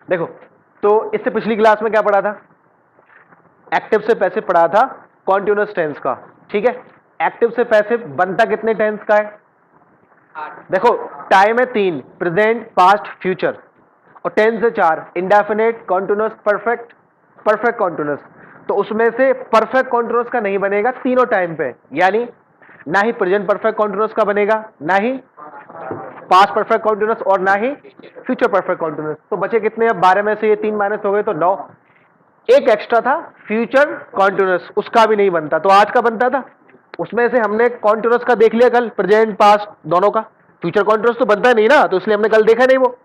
देखो, तो इससे पिछली क्लास में क्या पढ़ा था? एक्टिव से पैसिव पढ़ा था, कॉन्टिन्यूअस टेंस का। ठीक है, एक्टिव से पैसिव बनता कितने टेंस का है? देखो, टाइम है 3, प्रेजेंट, पास्ट, फ्यूचर, और टेंस है 4, indefinite, continuous, perfect, perfect continuous. तो उसमें से परफेक्ट कॉन्टिन्यूअस का नहीं बनेगा तीनों टाइम पे, यानी ना ही प्रेजेंट परफेक्ट कॉन्टिन्यूअस का बनेगा, ना ही पास्ट परफेक्ट कॉन्टिन्यूअस, और ना ही फ्यूचर परफेक्ट कॉन्टिन्यूअस। तो बचे कितने? अब 12 में से ये 3 माइनस हो गए तो 9। एक एक्स्ट्रा था फ्यूचर कॉन्टिन्यूअस, उसका भी नहीं बनता, तो आज का बनता था। उसमें से हमने कॉन्टिन्यूअस का देख लिया कल, प्रेजेंट पास्ट दोनों का। फ्यूचर कॉन्टिन्यूअस तो बनता नहीं ना, तो इसलिए हमने कल देखा नहीं वो।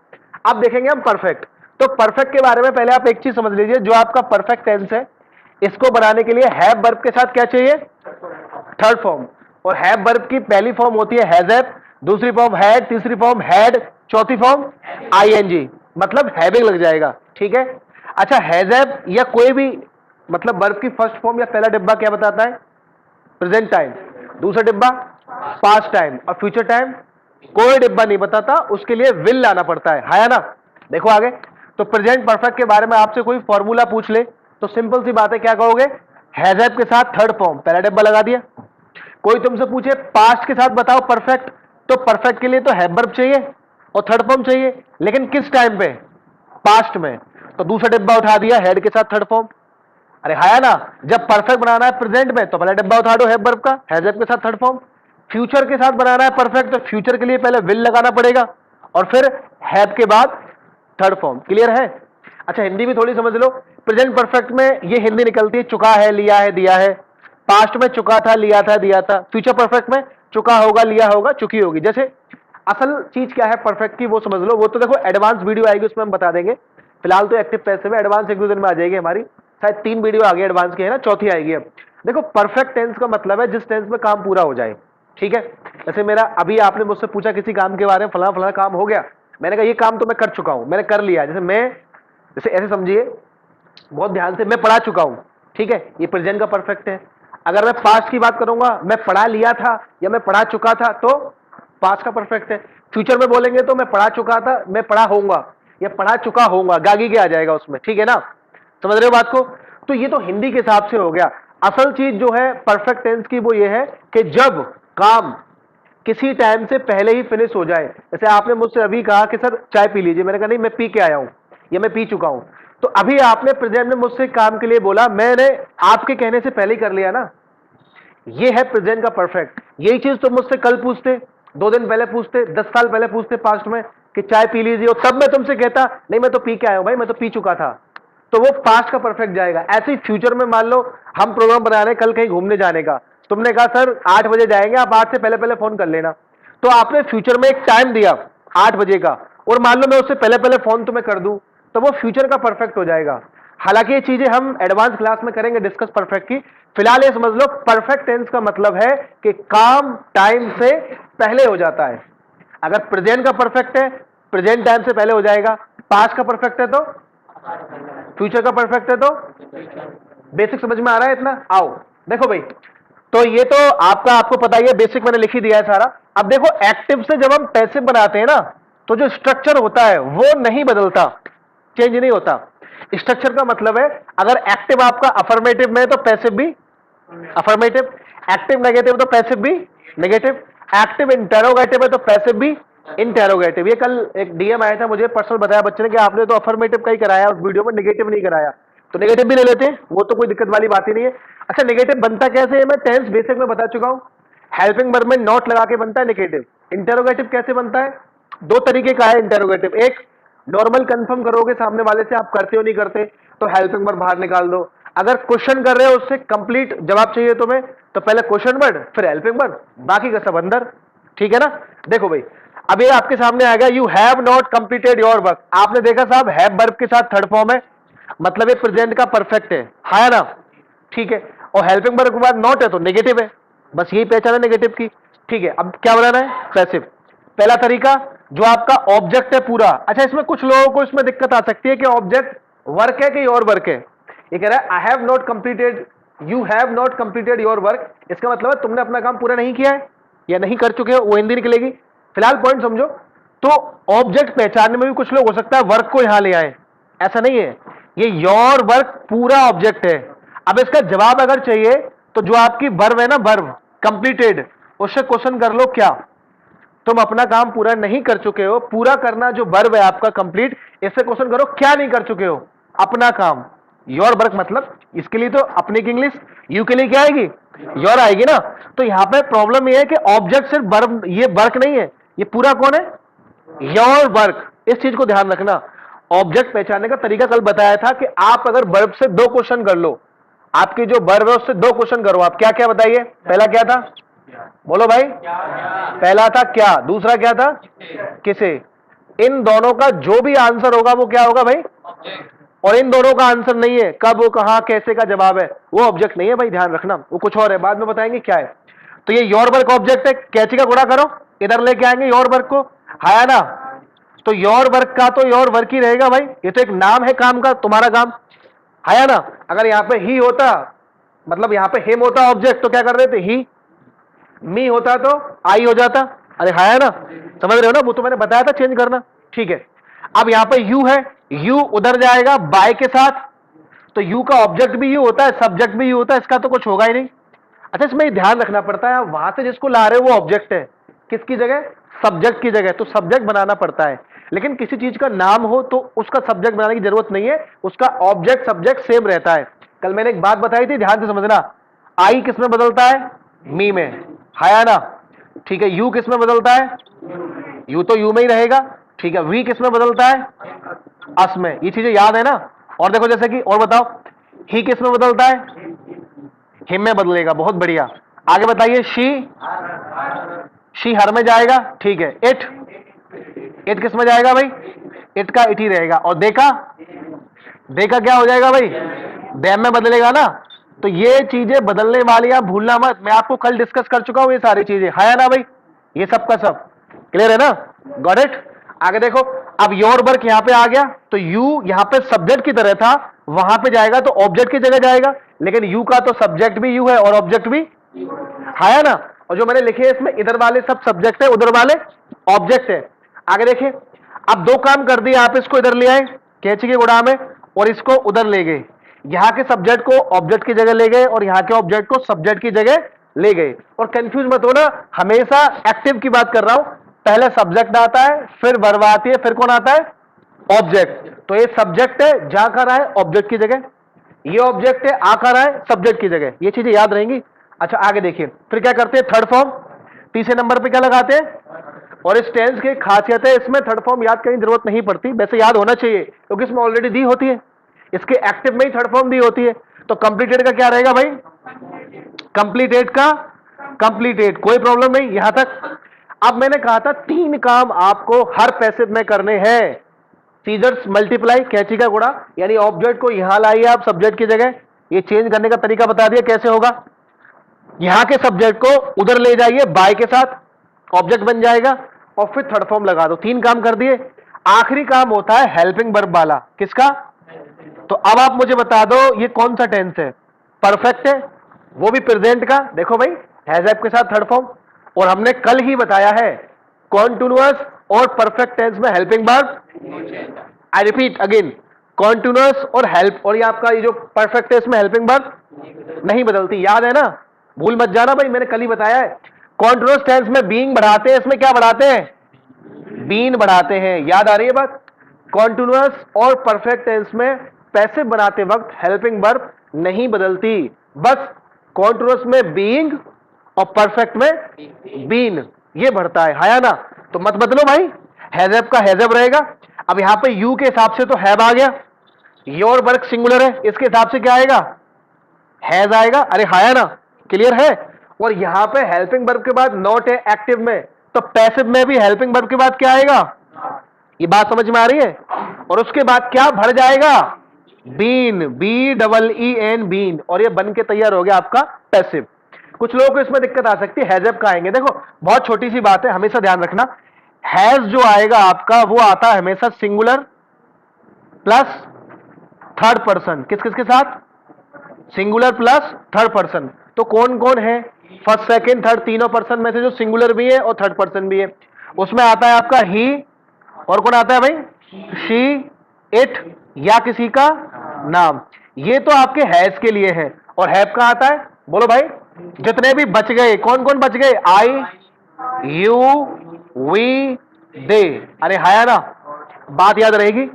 अब देखेंगे हम परफेक्ट। तो परफेक्ट के बारे में पहले आप एक चीज समझ लीजिए, जो आपका परफेक्ट टेंस है, इसको बनाने के लिए हैव वर्ब के साथ क्या चाहिए? Third form. और हैव वर्ब की पहली फॉर्म होती है हैज हैव, दूसरी फॉर्म हैड, तीसरी फॉर्म हैड, चौथी फॉर्म आईएनजी, मतलब हैविंग लग जाएगा। ठीक है, अच्छा, हैज हैव या कोई भी मतलब वर्ब की फर्स्ट फॉर्म या पहला डिब्बा क्या बताता है? Present time. दूसरा डिब्बा पास्ट टाइम, और फ्यूचर टाइम कोई डिब्बा नहीं बताता, उसके लिए विल लाना पड़ता है ना। देखो आगे, तो प्रेजेंट परफेक्ट के बारे में आपसे कोई फॉर्मूला पूछ ले तो सिंपल सी बात है, क्या कहोगे? हैज हैव के साथ थर्ड फॉर्म, पहला डिब्बा लगा दिया। कोई तुमसे पूछे पास्ट के साथ बताओ परफेक्ट, तो परफेक्ट के लिए तो हैव वर्ब चाहिए और थर्ड फॉर्म चाहिए, लेकिन किस टाइम पे? पास्ट में। तो दूसरा डिब्बा उठा दिया, हेड के साथ थर्ड फॉर्म। अरे हाया ना, जब परफेक्ट बनाना है प्रेजेंट में तो पहला डिब्बा उठा दो हैव वर्ब का, हैज हैव के साथ थर्ड फॉर्म। फ्यूचर के साथ बनाना है परफेक्ट, तो फ्यूचर के लिए पहले विल लगाना पड़ेगा और फिर हैव के बाद थर्ड फॉर्म। क्लियर है? अच्छा, हिंदी भी थोड़ी समझ लो। प्रेजेंट परफेक्ट में ये हिंदी निकलती है चुका है, लिया है, दिया है। पास्ट में चुका था, लिया था, दिया था। फ्यूचर परफेक्ट में चुका होगा, लिया होगा, चुकी होगी। जैसे असल चीज क्या है परफेक्ट की वो समझ लो, वो तो देखो एडवांस वीडियो आएगी उसमें हम बता देंगे। फिलहाल तो एक्टिव पैसिव में एडवांस 1-2 दिन में आ जाएगी हमारी, शायद 3 वीडियो आगे एडवांस के है ना, चौथी आएगी अब। देखो, परफेक्ट टेंस का मतलब है जिस टेंस में काम पूरा हो जाए। ठीक है, जैसे मेरा अभी आपने मुझसे पूछा किसी काम के बारे में, फलाना फलाना काम हो गया, मैंने कहा ये काम तो मैं कर चुका हूं, मैंने कर लिया। जैसे ऐसे समझिए बहुत ध्यान से, मैं पढ़ा चुका हूं। ठीक है, ये प्रेजेंट का परफेक्ट है। अगर मैं पास्ट की बात करूंगा, मैं पढ़ा लिया था या मैं पढ़ा चुका था, तो पास्ट का परफेक्ट है। फ्यूचर में बोलेंगे तो मैं पढ़ा चुका था, मैं पढ़ा होऊंगा या पढ़ा चुका होऊंगा, गागी के आ जाएगा उसमें। ठीक है ना, समझ रहे हो बात को? तो ये तो हिंदी के हिसाब से हो गया। असल चीज जो है परफेक्ट टेंस की वो ये है कि जब काम किसी टाइम से पहले ही फिनिश हो जाए। जैसे आपने मुझसे अभी कहा कि सर चाय पी लीजिए, मैंने कहा नहीं मैं पी के आया हूं या मैं पी चुका हूं। तो अभी आपने प्रेजेंट में मुझसे काम के लिए बोला, मैंने आपके कहने से पहले ही कर लिया ना, ये है प्रेजेंट का परफेक्ट। यही चीज तुम मुझसे कल पूछते, 2 दिन पहले पूछते, 10 साल पहले पूछते पास्ट में कि चाय पी लीजिए, और तब मैं तुमसे कहता नहीं मैं तो पी के आया हूं भाई, मैं तो पी चुका था, तो वो पास्ट का परफेक्ट जाएगा। ऐसे ही फ्यूचर में मान लो हम प्रोग्राम बना रहे हैं कल कहीं घूमने जाने का, तुमने कहा सर 8 बजे जाएंगे, आप 8 से पहले पहले फोन कर लेना। तो आपने फ्यूचर में एक टाइम दिया 8 बजे का, और मान लो मैं उससे पहले पहले फोन तुम्हें कर दूं, तो वो फ्यूचर का परफेक्ट हो जाएगा। हालांकि ये चीजें हम एडवांस क्लास में करेंगे डिस्कस परफेक्ट की। फिलहाल ये समझ लो परफेक्ट टेंस का मतलब है कि काम टाइम से पहले हो जाता है। अगर प्रेजेंट का परफेक्ट है, प्रेजेंट टाइम से पहले हो जाएगा। पास्ट का परफेक्ट है तो फ्यूचर का परफेक्ट है तो। बेसिक समझ में आ रहा है इतना? आओ देखो भाई, तो ये तो आपको पता ही है, बेसिक मैंने लिख ही दिया है सारा। अब देखो, एक्टिव से जब हम पैसिव बनाते हैं ना, तो जो स्ट्रक्चर होता है वो नहीं बदलता, चेंज नहीं होता। स्ट्रक्चर का मतलब है अगर एक्टिव आपका अफर्मेटिव में है तो पैसिव भी अफर्मेटिव, एक्टिव नेगेटिव तो पैसिव भी नेगेटिव, एक्टिव इंटेरोगेटिव है तो पैसिव भी इंटेरोगेटिव। ये कल एक डीएम आया था, मुझे पर्सनल बताया बच्चे ने कि आपने तो अफर्मेटिव का ही कराया उस वीडियो में, नेगेटिव नहीं कराया, तो नेगेटिव भी ले लेते हैं, वो तो कोई दिक्कत वाली बात ही नहीं है। अच्छा, नेगेटिव बनता कैसे है मैं टेंस बेसिक में बता चुका हूं। हेल्पिंग वर्ब में नॉट लगा के बनता है नेगेटिव। इंटेरोगेटिव कैसे बनता है? 2 तरीके का है इंटेरोगेटिव। एक, नॉर्मल कंफर्म करोगे सामने वाले से आप करते हो नहीं करते, तो हेल्पिंग वर्ब बाहर निकाल दो। अगर क्वेश्चन कर रहे हो उससे कंप्लीट जवाब चाहिए तुम्हें, तो पहले क्वेश्चन वर्ड फिर हेल्पिंग वर्ब, बाकी का सब अंदर। ठीक है ना? देखो भाई, अब ये आपके सामने आ गया, you have not completed your work. आपने देखा साहब हैव वर्ब के साथ थर्ड फॉर्म है, मतलब ये प्रेजेंट का परफेक्ट है ना? ठीक है, और हेल्पिंग वर्ब के बाद नॉट है तो नेगेटिव है, बस यही पहचान है नेगेटिव की। ठीक है, अब क्या बनाना है? पैसिव। पहला तरीका जो आपका ऑब्जेक्ट है पूरा। अच्छा, इसमें कुछ लोगों को इसमें दिक्कत आ सकती है कि ऑब्जेक्ट वर्क है कि योर वर्क है। ये कह रहा है I have not completed, you have not completed your work, इसका मतलब है तुमने अपना काम पूरा नहीं किया है या नहीं कर चुके हो, वो हिंदी निकलेगी। फिलहाल पॉइंट समझो, तो ऑब्जेक्ट पहचानने में भी कुछ लोग हो सकता है वर्क को यहां ले आए, ऐसा नहीं है, ये योर वर्क पूरा ऑब्जेक्ट है। अब इसका जवाब अगर चाहिए तो जो आपकी वर्ब है ना, वर्ब कंप्लीटेड, उससे क्वेश्चन कर लो क्या तुम अपना काम पूरा नहीं कर चुके हो। पूरा करना जो वर्ब है आपका कंप्लीट, इससे क्वेश्चन करो क्या नहीं कर चुके हो, अपना काम। योर वर्क मतलब इसके लिए तो अपने की इंग्लिश, यू के लिए क्या आएगी, योर आएगी ना। तो यहां पे प्रॉब्लम ये है कि ऑब्जेक्ट सिर्फ वर्ब, ये वर्क नहीं है, ये पूरा कौन है, योर वर्क। इस चीज को ध्यान रखना। ऑब्जेक्ट पहचानने का तरीका कल बताया था कि आप अगर वर्ब से दो क्वेश्चन कर लो, आपकी जो वर्ब है उससे दो क्वेश्चन करो। आप क्या क्या बताइए, पहला क्या था, बोलो भाई, पहला था क्या, दूसरा क्या था, किसे। इन दोनों का जो भी आंसर होगा वो क्या होगा भाई, और इन दोनों का आंसर नहीं है, कब, कहां, कैसे का जवाब है, वो ऑब्जेक्ट नहीं है भाई, ध्यान रखना, वो कुछ और है, बाद में बताएंगे क्या है। तो ये योर वर्क ऑब्जेक्ट है। कैची का गुणा करो, इधर लेके आएंगे योर वर्क को, है ना। तो योर वर्क का तो योर वर्क ही रहेगा भाई, ये तो एक नाम है काम का, तुम्हारा काम है ना। अगर यहां पे ही होता, मतलब यहां पे हिम होता ऑब्जेक्ट, तो क्या कर रहे थे, ही। मी होता तो आई हो जाता, अरे है ना, समझ रहे हो ना, वो तो मैंने बताया था चेंज करना, ठीक है। अब यहां पे यू है, यू उधर जाएगा बाय के साथ, तो यू का ऑब्जेक्ट भी यू होता है, सब्जेक्ट भी यू होता है, इसका तो कुछ होगा ही नहीं। अच्छा, इसमें ध्यान रखना पड़ता है, वहां से जिसको ला रहे हो वो ऑब्जेक्ट है, किसकी जगह, सब्जेक्ट की जगह, तो सब्जेक्ट बनाना पड़ता है। लेकिन किसी चीज का नाम हो तो उसका सब्जेक्ट बनाने की जरूरत नहीं है, उसका ऑब्जेक्ट सब्जेक्ट सेम रहता है। कल मैंने एक बात बताई थी, ध्यान से समझना, आई किस में बदलता है, मी में, है ना, ठीक है। यू किस में बदलता है, यू तो यू में ही रहेगा, ठीक है। वी किस में बदलता है, अस में, ये चीजें याद है ना। और देखो जैसे कि, और बताओ, ही किस में बदलता है, हिम में बदलेगा, बहुत बढ़िया। आगे बताइए, शी हर में जाएगा, ठीक है। इट किस में जाएगा भाई, इट का इट ही रहेगा। और देखा, देखा क्या हो जाएगा भाई, डैम में बदलेगा ना। तो ये चीजें बदलने वाली, आप भूलना मत, मैं आपको कल डिस्कस कर चुका हूं ये सारी चीजें, है ना भाई, ये सब का सब क्लियर है ना, गॉट इट। आगे देखो, अब योर वर्क यहां पे आ गया, तो यू यहां पे सब्जेक्ट की तरह था, वहां पे जाएगा तो ऑब्जेक्ट की जगह जाएगा, लेकिन यू का तो सब्जेक्ट भी यू है और ऑब्जेक्ट भी है ना। और जो मैंने लिखे है इसमें, इधर वाले सब सब्जेक्ट है, उधर वाले ऑब्जेक्ट है। आगे देखिए, अब दो काम कर दिए, आप इसको इधर ले आए कैंची के गुणा में, और इसको उधर ले गए, यहां के सब्जेक्ट को ऑब्जेक्ट की जगह ले गए और यहां के ऑब्जेक्ट को सब्जेक्ट की जगह ले गए। और कंफ्यूज मत होना, हमेशा एक्टिव की बात कर रहा हूं, पहले सब्जेक्ट आता है, फिर वर्ब आती है, फिर कौन आता है, ऑब्जेक्ट। तो ये सब्जेक्ट है, जा कर रहा है ऑब्जेक्ट की जगह, ये ऑब्जेक्ट है, आ कर रहा है सब्जेक्ट की जगह, ये चीजें याद रहेंगी। अच्छा आगे देखिए, फिर क्या करते हैं, थर्ड फॉर्म, तीसरे नंबर पे क्या लगाते हैं, और इस टेंस की खासियत है, इसमें थर्ड फॉर्म याद करने की जरूरत नहीं पड़ती, वैसे याद होना चाहिए क्योंकि इसमें ऑलरेडी दी होती है, इसके एक्टिव में ही थर्ड फॉर्म दी होती है। तो कंप्लीटेड का क्या रहेगा भाई, कंप्लीटेड का कंप्लीटेड, कोई प्रॉब्लम नहीं यहां तक। अब मैंने कहा था तीन काम आपको हर पैसिव में करने हैं, सीजर्स मल्टीप्लाई, कैंची का गुणा, यानी ऑब्जेक्ट को यहां लाइए आप सब्जेक्ट की जगह, ये चेंज करने का तरीका बता दिया कैसे होगा, यहां के सब्जेक्ट को उधर ले जाइए बाय के साथ, ऑब्जेक्ट बन जाएगा, और फिर थर्ड फॉर्म लगा दो, तीन काम कर दिए। आखिरी काम होता है हेल्पिंग वर्ब वाला, किसका, तो अब आप मुझे बता दो ये कौन सा टेंस है, परफेक्ट है, वो भी प्रेजेंट का, देखो भाई हैज हैव के साथ थर्ड फॉर्म, और हमने कल ही बताया है कॉन्टिन्यूअस और परफेक्ट टेंस में helping verb, I repeat again, continuous और हेल्प, और ये आपका ये जो परफेक्ट टेंस में हेल्पिंग वर्ब नहीं बदलती, याद है ना, भूल मत जाना भाई, मैंने कल ही बताया है। कॉन्टिन्यूअस टेंस में बीइंग बढ़ाते हैं, इसमें क्या बढ़ाते हैं, बीन बढ़ाते हैं, याद आ रही है बात। कॉन्टिन्यूअस और परफेक्ट टेंस में पैसिव बनाते वक्त हेल्पिंग वर्ब नहीं बदलती, बस कॉन्टिन्यूअस में बीइंग और परफेक्ट में बीन, ये बढ़ता है ना। तो मत बदलो भाई, हैजब का हैजब रहेगा। अब यहां पे यू के हिसाब से तो हैव आ गया, योर वर्क सिंगुलर है, इसके हिसाब से क्या आएगा, हैज आएगा, अरे है ना, क्लियर है। और यहां पे हेल्पिंग वर्ब के बाद नॉट है एक्टिव में, तो पैसिव में भी हेल्पिंग वर्ब के बाद क्या आएगा, ये बात समझ में आ रही है। और उसके बाद क्या भर जाएगा, bean, B double E N, bean, और ये बन के तैयार हो गया आपका पैसिव। कुछ लोगों को इसमें दिक्कत आ सकती है, हैजब का आएंगे, देखो बहुत छोटी सी बात है, हमेशा ध्यान रखना, हैज जो आएगा आपका वो आता है हमेशा सिंगुलर प्लस थर्ड पर्सन, किस किस के साथ, सिंगुलर प्लस थर्ड पर्सन। तो कौन कौन है, फर्स्ट सेकंड थर्ड तीनों पर्सन में से जो सिंगुलर भी है और थर्ड पर्सन भी है, उसमें आता है आपका ही, और कौन आता है भाई, शी, इट, या किसी का नाम। ये तो आपके हैज के लिए है, और हैव कहां आता है, बोलो भाई। जितने भी बच गए, कौन कौन बच गए, आई, यू, वी, दे। अरे हाया ना, बात याद रहेगी।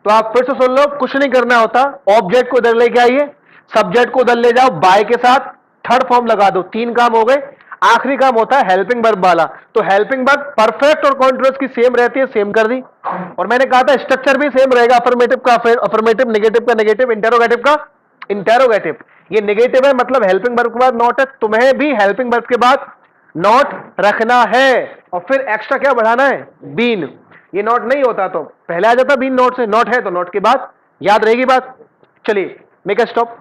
तो आप फिर से सुन लो, कुछ नहीं करना होता, ऑब्जेक्ट को इधर लेके आइए, सब्जेक्ट को उधर ले जाओ, बाय के साथ थर्ड फॉर्म लगा दो, 3 काम हो गए। आखिरी काम होता है हेल्पिंग वर्ब वाला। तो हेल्पिंग वर्ब परफेक्ट और कॉन्टिन्यूअस की सेम रहती है, सेम कर दी। और मैंने कहा था स्ट्रक्चर भी सेम रहेगा, अफर्मेटिव का अफर्मेटिव, नेगेटिव का नेगेटिव, इंटेरोगेटिव का इंटेरोगेटिव। ये नेगेटिव है मतलब हेल्पिंग वर्ब के बाद नॉट है, तुम्हें भी हेल्पिंग वर्ब के बाद नॉट रखना है। और फिर एक्स्ट्रा क्या बढ़ाना है, बीन। ये नॉट नहीं होता तो पहले आ जाता बीन नॉट से, नॉट है तो नॉट के बाद, याद रहेगी बात। चलिए मेक अ स्टॉप।